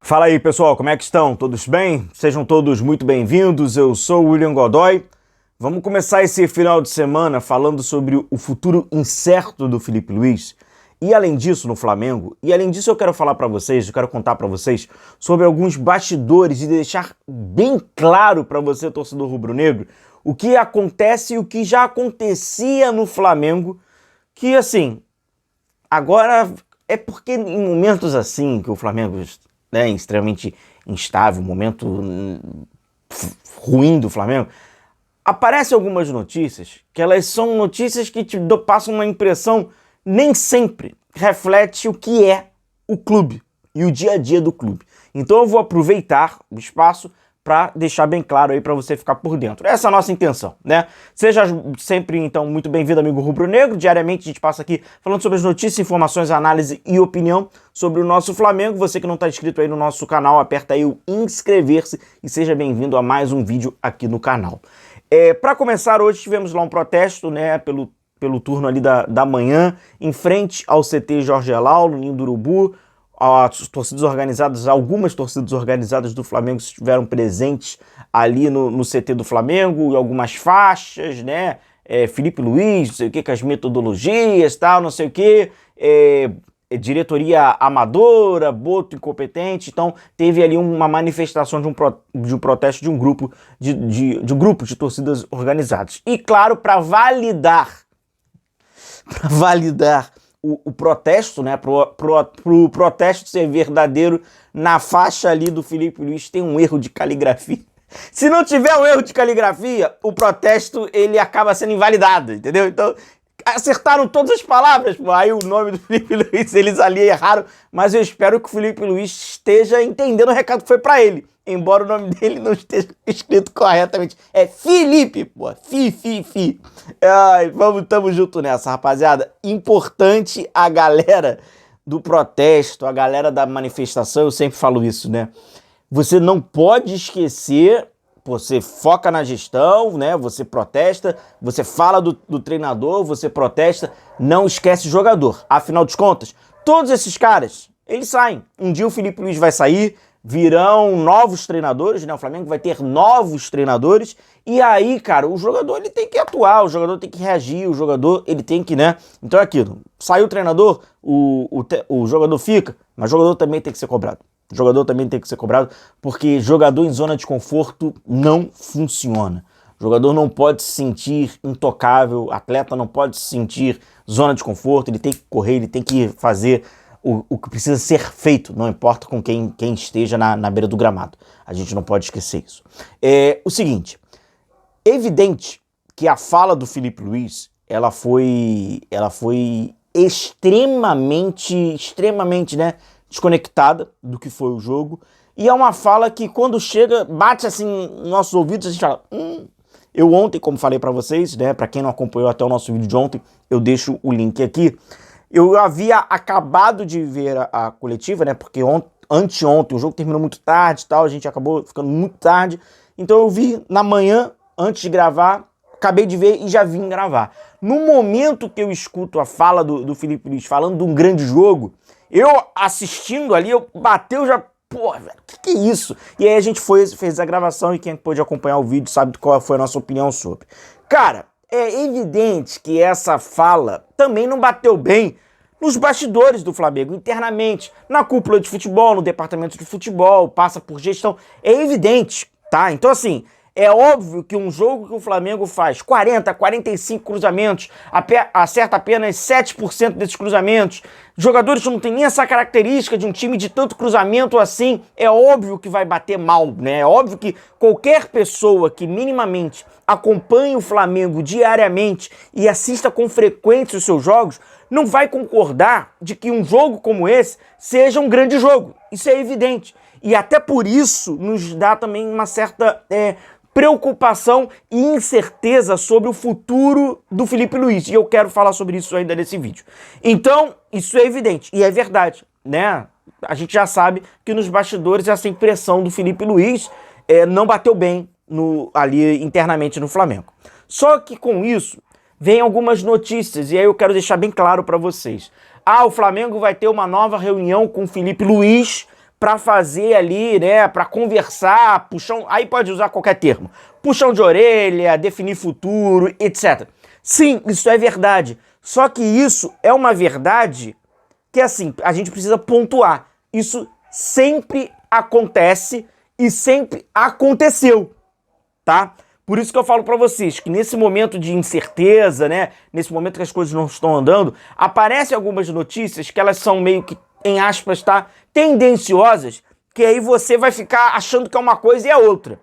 Fala aí, pessoal, como é que estão? Todos bem? Sejam todos muito bem-vindos. Eu sou o William Godoy. Vamos começar esse final de semana falando sobre o futuro incerto do Filipe Luís. E além disso, no Flamengo, eu quero falar para vocês, eu quero contar para vocês sobre alguns bastidores e deixar bem claro para você, torcedor rubro-negro, o que acontece e o que já acontecia no Flamengo, que assim, agora é porque em momentos assim que o Flamengo é extremamente instável, um momento ruim do Flamengo, aparecem algumas notícias que elas são notícias que te passam uma impressão nem sempre reflete o que é o clube e o dia a dia do clube. Então eu vou aproveitar o espaço para deixar bem claro aí para você ficar por dentro. Essa é a nossa intenção, né? Seja sempre, então, muito bem-vindo, amigo rubro-negro. Diariamente a gente passa aqui falando sobre as notícias, informações, análise e opinião sobre o nosso Flamengo. Você que não está inscrito aí no nosso canal, aperta aí o inscrever-se e seja bem-vindo a mais um vídeo aqui no canal. Para começar, hoje tivemos lá um protesto, né, pelo turno ali da manhã, em frente ao CT Jorge Elal, no Ninho do Urubu. As torcidas organizadas, algumas torcidas organizadas do Flamengo estiveram presentes ali no CT do Flamengo, e algumas faixas, né? Filipe Luís, não sei o que, com as metodologias, tal, não sei o que, diretoria amadora, boto incompetente. Então teve ali uma manifestação de um protesto de um grupo de torcidas organizadas. E claro, para validar o protesto, né, pro protesto ser verdadeiro, na faixa ali do Filipe Luís tem um erro de caligrafia. Se não tiver um erro de caligrafia, o protesto ele acaba sendo invalidado, entendeu? Então, acertaram todas as palavras, pô. Aí o nome do Filipe Luís eles ali erraram, mas eu espero que o Filipe Luís esteja entendendo o recado que foi pra ele, embora o nome dele não esteja escrito corretamente. É Felipe, pô. Fi. Ai, tamo junto nessa, rapaziada. Importante a galera do protesto, a galera da manifestação, eu sempre falo isso, né? Você não pode esquecer, você foca na gestão, né? Você protesta, você fala do treinador, você protesta, não esquece o jogador. Afinal de contas, todos esses caras, eles saem. Um dia o Filipe Luís vai sair, virão novos treinadores, né? O Flamengo vai ter novos treinadores, e aí, cara, o jogador ele tem que atuar, o jogador tem que reagir, o jogador ele tem que, né? Então é aquilo, saiu o treinador, o jogador fica, mas o jogador também tem que ser cobrado. O jogador também tem que ser cobrado, porque jogador em zona de conforto não funciona. O jogador não pode se sentir intocável, atleta não pode se sentir zona de conforto, ele tem que correr, ele tem que fazer o que precisa ser feito, não importa com quem esteja na beira do gramado. A gente não pode esquecer isso. O seguinte, é evidente que a fala do Filipe Luís, ela foi extremamente, né, desconectada do que foi o jogo, e é uma fala que quando chega, bate assim nos nossos ouvidos, a gente fala, Eu ontem, como falei pra vocês, né, pra quem não acompanhou até o nosso vídeo de ontem, eu deixo o link aqui, eu havia acabado de ver a coletiva, né, porque anteontem o jogo terminou muito tarde e tal, a gente acabou ficando muito tarde, então eu vi na manhã, antes de gravar, acabei de ver e já vim gravar. No momento que eu escuto a fala do Filipe Luís falando de um grande jogo, eu assistindo ali, bateu já, pô, velho, que é isso? E aí a gente fez a gravação e quem pôde acompanhar o vídeo sabe qual foi a nossa opinião sobre. Cara, é evidente que essa fala também não bateu bem nos bastidores do Flamengo, internamente, na cúpula de futebol, no departamento de futebol, passa por gestão, é evidente, tá? Então assim, é óbvio que um jogo que o Flamengo faz 40, 45 cruzamentos, acerta apenas 7% desses cruzamentos, jogadores que não têm nem essa característica de um time de tanto cruzamento assim, é óbvio que vai bater mal, né? É óbvio que qualquer pessoa que minimamente acompanhe o Flamengo diariamente e assista com frequência os seus jogos, não vai concordar de que um jogo como esse seja um grande jogo. Isso é evidente. E até por isso nos dá também uma certa preocupação e incerteza sobre o futuro do Filipe Luís. E eu quero falar sobre isso ainda nesse vídeo. Então, isso é evidente. E é verdade, né? A gente já sabe que nos bastidores essa impressão do Filipe Luís não bateu bem ali internamente no Flamengo. Só que com isso, vem algumas notícias. E aí eu quero deixar bem claro para vocês. O Flamengo vai ter uma nova reunião com o Filipe Luís para fazer ali, né, para conversar, puxão, aí pode usar qualquer termo, puxão de orelha, definir futuro, etc. Sim, isso é verdade. Só que isso é uma verdade que, assim, a gente precisa pontuar. Isso sempre acontece e sempre aconteceu, tá? Por isso que eu falo para vocês que nesse momento de incerteza, né, nesse momento que as coisas não estão andando, aparecem algumas notícias que elas são meio que, em aspas, tá, tendenciosas, que aí você vai ficar achando que é uma coisa e é outra.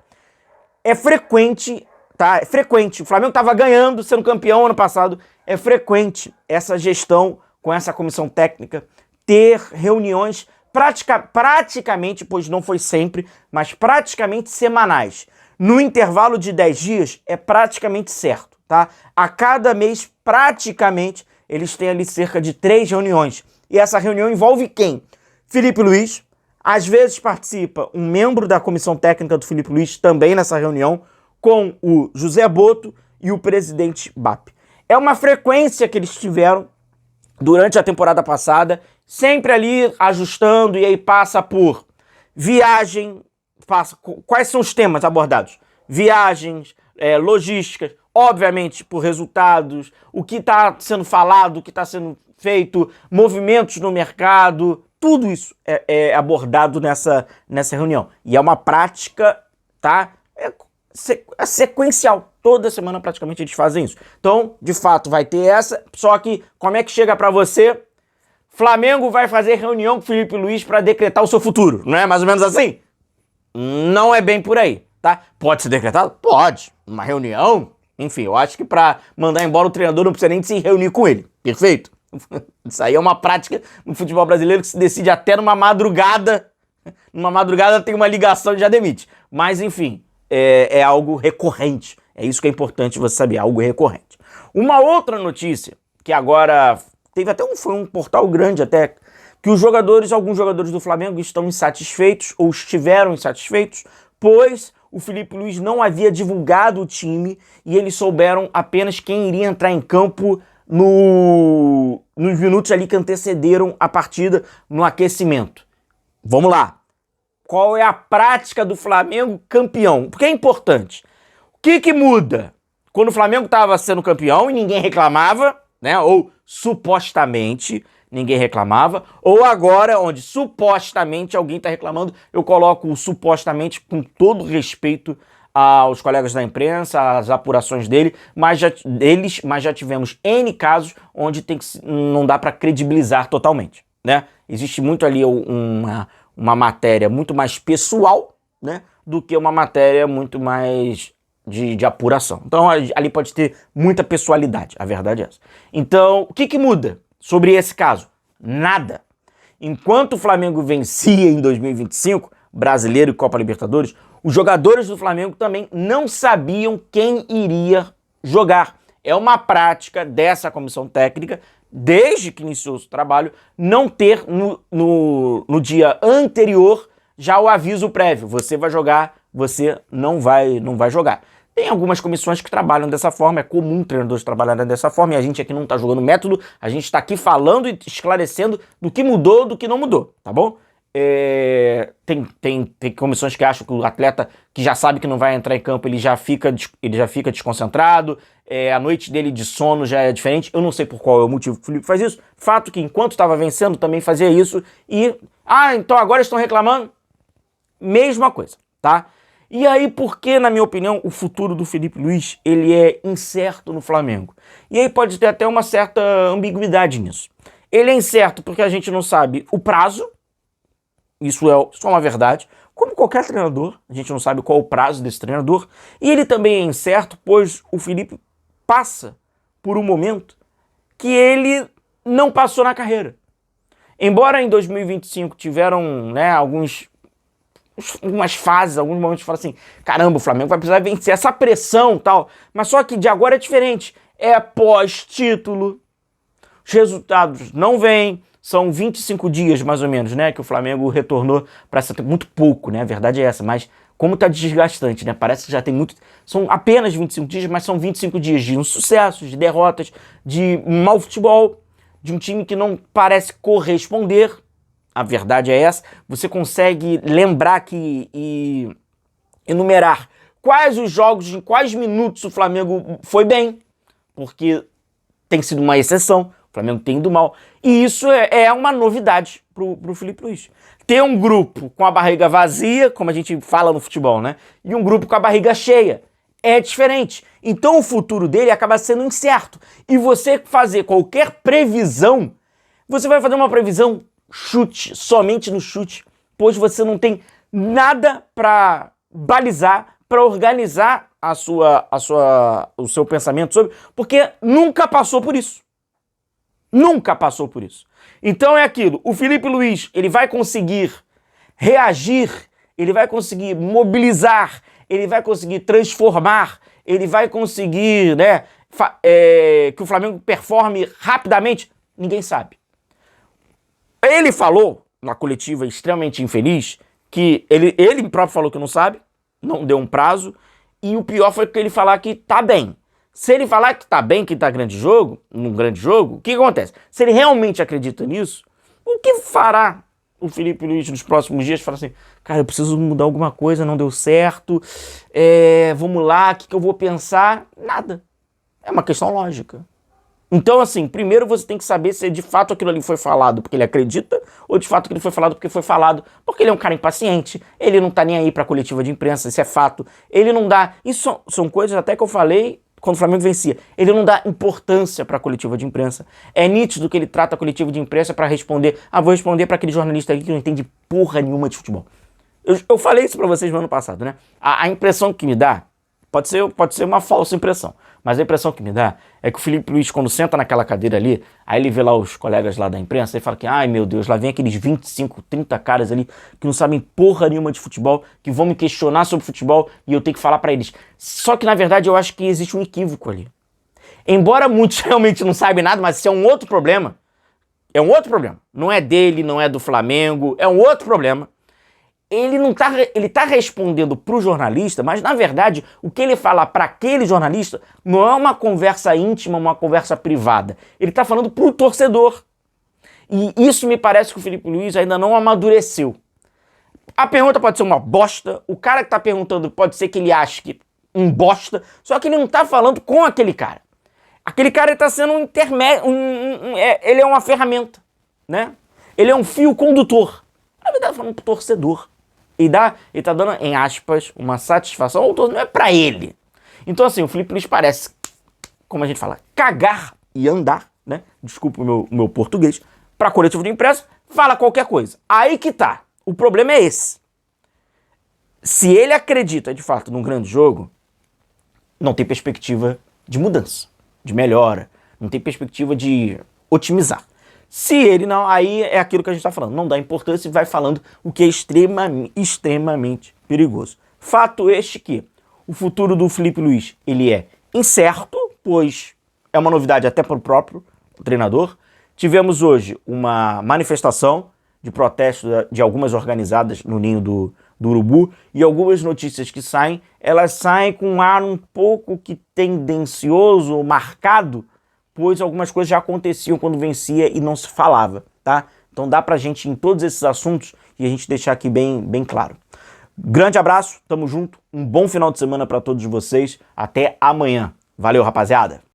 É frequente, tá? É frequente. O Flamengo estava ganhando, sendo campeão ano passado. É frequente essa gestão com essa comissão técnica ter reuniões praticamente, pois não foi sempre, mas praticamente semanais. No intervalo de 10 dias é praticamente certo, tá? A cada mês, praticamente, eles têm ali cerca de 3 reuniões. E essa reunião envolve quem? Felipe Luiz. Às vezes participa um membro da comissão técnica do Felipe Luiz também nessa reunião, com o José Boto e o presidente BAP. É uma frequência que eles tiveram durante a temporada passada, sempre ali ajustando, e aí passa por viagem, quais são os temas abordados? Viagens, logísticas, obviamente por resultados, o que está sendo falado, o que está sendo feito, movimentos no mercado, tudo isso é abordado nessa reunião. E é uma prática, tá? É sequencial. Toda semana praticamente eles fazem isso. Então, de fato, vai ter essa. Só que, como é que chega pra você? Flamengo vai fazer reunião com o Felipe Luiz pra decretar o seu futuro. Não é mais ou menos assim? Não é bem por aí, tá? Pode ser decretado? Pode. Uma reunião? Enfim, eu acho que pra mandar embora o treinador não precisa nem de se reunir com ele. Perfeito? Isso aí é uma prática no futebol brasileiro que se decide até numa madrugada. Numa madrugada tem uma ligação e já demite. Mas, enfim, é algo recorrente. É isso que é importante você saber, algo recorrente. Uma outra notícia, que agora teve até foi um portal grande até, que alguns jogadores do Flamengo estão insatisfeitos, ou estiveram insatisfeitos, pois o Felipe Luiz não havia divulgado o time e eles souberam apenas quem iria entrar em campo nos minutos ali que antecederam a partida no aquecimento. Vamos lá. Qual é a prática do Flamengo campeão? Porque é importante. O que muda? Quando o Flamengo estava sendo campeão e ninguém reclamava, né? Ou supostamente ninguém reclamava, ou agora, onde supostamente alguém está reclamando, eu coloco o supostamente com todo respeito aos colegas da imprensa, às apurações mas já tivemos N casos onde não dá para credibilizar totalmente, né? Existe muito ali uma matéria muito mais pessoal, né, do que uma matéria muito mais de apuração. Então ali pode ter muita pessoalidade, a verdade é essa. Então, o que muda sobre esse caso? Nada. Enquanto o Flamengo vencia em 2025, Brasileiro e Copa Libertadores, os jogadores do Flamengo também não sabiam quem iria jogar. É uma prática dessa comissão técnica, desde que iniciou o trabalho, não ter no dia anterior já o aviso prévio. Você vai jogar, você não vai jogar. Tem algumas comissões que trabalham dessa forma, é comum treinadores trabalharem dessa forma, e a gente aqui não está jogando método, a gente está aqui falando e esclarecendo do que mudou, do que não mudou, tá bom? Tem comissões que acham que o atleta que já sabe que não vai entrar em campo, ele já fica desconcentrado, a noite dele de sono já é diferente. Eu não sei por qual é o motivo que o Felipe faz isso. Fato que enquanto estava vencendo também fazia isso então agora estão reclamando? Mesma coisa, tá? E aí, por que, na minha opinião, o futuro do Felipe Luiz, ele é incerto no Flamengo? E aí pode ter até uma certa ambiguidade nisso. Ele é incerto porque a gente não sabe o prazo, isso é uma verdade, como qualquer treinador, a gente não sabe qual o prazo desse treinador, e ele também é incerto, pois o Felipe passa por um momento que ele não passou na carreira. Embora em 2025 tiveram, né, algumas fases, alguns momentos que falam assim, caramba, o Flamengo vai precisar vencer essa pressão e tal, mas só que de agora é diferente, é pós-título, os resultados não vêm, são 25 dias mais ou menos, né, que o Flamengo retornou para essa, muito pouco, né, a verdade é essa, mas como tá desgastante, né, parece que já tem muito, são apenas 25 dias, mas são 25 dias de insucessos, de derrotas, de mau futebol, de um time que não parece corresponder, a verdade é essa. Você consegue lembrar aqui e enumerar quais os jogos, em quais minutos o Flamengo foi bem, porque tem sido uma exceção, o Flamengo tem ido mal. E isso é uma novidade pro Felipe Luiz. Ter um grupo com a barriga vazia, como a gente fala no futebol, né? E um grupo com a barriga cheia. É diferente. Então o futuro dele acaba sendo incerto. E você fazer qualquer previsão, você vai fazer uma previsão chute, somente no chute, pois você não tem nada para balizar, para organizar o seu pensamento sobre, porque nunca passou por isso. Nunca passou por isso. Então é aquilo, o Felipe Luiz, ele vai conseguir reagir, ele vai conseguir mobilizar, ele vai conseguir transformar, ele vai conseguir, né, que o Flamengo performe rapidamente? Ninguém sabe. Ele falou, na coletiva extremamente infeliz, que ele próprio falou que não sabe, não deu um prazo, e o pior foi que ele falar que tá bem. Se ele falar que tá bem, que tá num grande jogo, o que acontece? Se ele realmente acredita nisso, o que fará o Felipe Luiz nos próximos dias? Fala assim, cara, eu preciso mudar alguma coisa, não deu certo, vamos lá, o que eu vou pensar? Nada. É uma questão lógica. Então, assim, primeiro você tem que saber se de fato aquilo ali foi falado porque ele acredita ou de fato aquilo foi falado porque ele é um cara impaciente, ele não tá nem aí pra coletiva de imprensa, isso é fato. Ele não dá... Isso são coisas até que eu falei quando o Flamengo vencia. Ele não dá importância pra coletiva de imprensa. É nítido que ele trata a coletiva de imprensa pra responder. Vou responder pra aquele jornalista aqui que não entende porra nenhuma de futebol. Eu falei isso pra vocês no ano passado, né? A impressão que me dá, pode ser uma falsa impressão, mas a impressão que me dá é que o Felipe Luiz, quando senta naquela cadeira ali, aí ele vê lá os colegas lá da imprensa e fala que, ai meu Deus, lá vem aqueles 25, 30 caras ali que não sabem porra nenhuma de futebol, que vão me questionar sobre futebol e eu tenho que falar pra eles. Só que na verdade eu acho que existe um equívoco ali. Embora muitos realmente não saibam nada, mas isso é um outro problema. É um outro problema. Não é dele, não é do Flamengo, é um outro problema. Ele tá respondendo pro jornalista, mas na verdade o que ele fala para aquele jornalista não é uma conversa íntima, uma conversa privada. Ele tá falando pro torcedor. E isso me parece que o Felipe Luiz ainda não amadureceu. A pergunta pode ser uma bosta, o cara que tá perguntando pode ser que ele ache que um bosta, só que ele não tá falando com aquele cara. Aquele cara ele tá sendo um intermédio, ele é uma ferramenta, né? Ele é um fio condutor. Na verdade, tá falando pro torcedor. Ele tá dando, em aspas, uma satisfação ao torcedor, não é pra ele. Então, assim, o Felipe Luiz parece, como a gente fala, cagar e andar, né? Desculpa o meu português. Pra coletivo de imprensa, fala qualquer coisa. Aí que tá. O problema é esse. Se ele acredita, de fato, num grande jogo, não tem perspectiva de mudança, de melhora. Não tem perspectiva de otimizar. Se ele não, aí é aquilo que a gente está falando, não dá importância e vai falando o que é extremamente perigoso. Fato este que o futuro do Felipe Luiz, ele é incerto, pois é uma novidade até para o próprio treinador. Tivemos hoje uma manifestação de protesto de algumas organizadas no Ninho do Urubu e algumas notícias que saem, elas saem com um ar um pouco que tendencioso, marcado, pois algumas coisas já aconteciam quando vencia e não se falava, tá? Então dá pra gente ir em todos esses assuntos e a gente deixar aqui bem claro. Grande abraço, tamo junto, um bom final de semana pra todos vocês, até amanhã. Valeu, rapaziada!